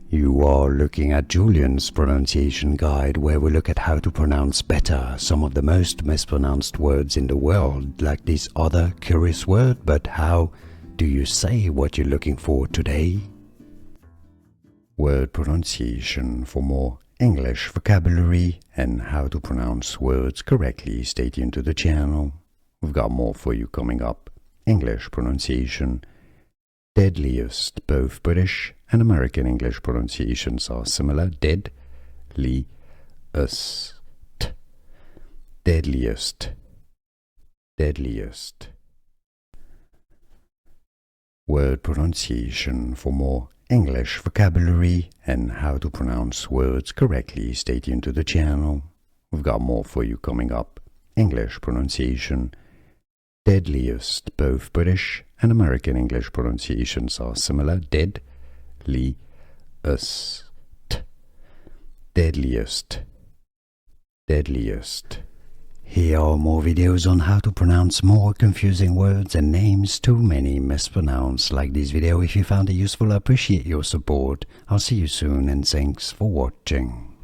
You are looking at Julian's pronunciation guide, where we look at how to pronounce better some of the most mispronounced words in the world, like this other curious word. But how do you say what you're looking for today? Word pronunciation. For more English vocabulary and how to pronounce words correctly, stay tuned to the channel. We've got more for you coming up. English pronunciation. Deadliest. Both British and American English pronunciations are similar. Deadliest. Deadliest. Deadliest. Word pronunciation. For more English vocabulary and how to pronounce words correctly, stay tuned to the channel. We've got more for you coming up. English pronunciation. Deadliest. Both British and American English pronunciations are similar. Deadliest. Deadliest. Deadliest. Here are more videos on how to pronounce more confusing words and names too many mispronounced. Like this video if you found it useful. I appreciate your support. I'll see you soon and thanks for watching.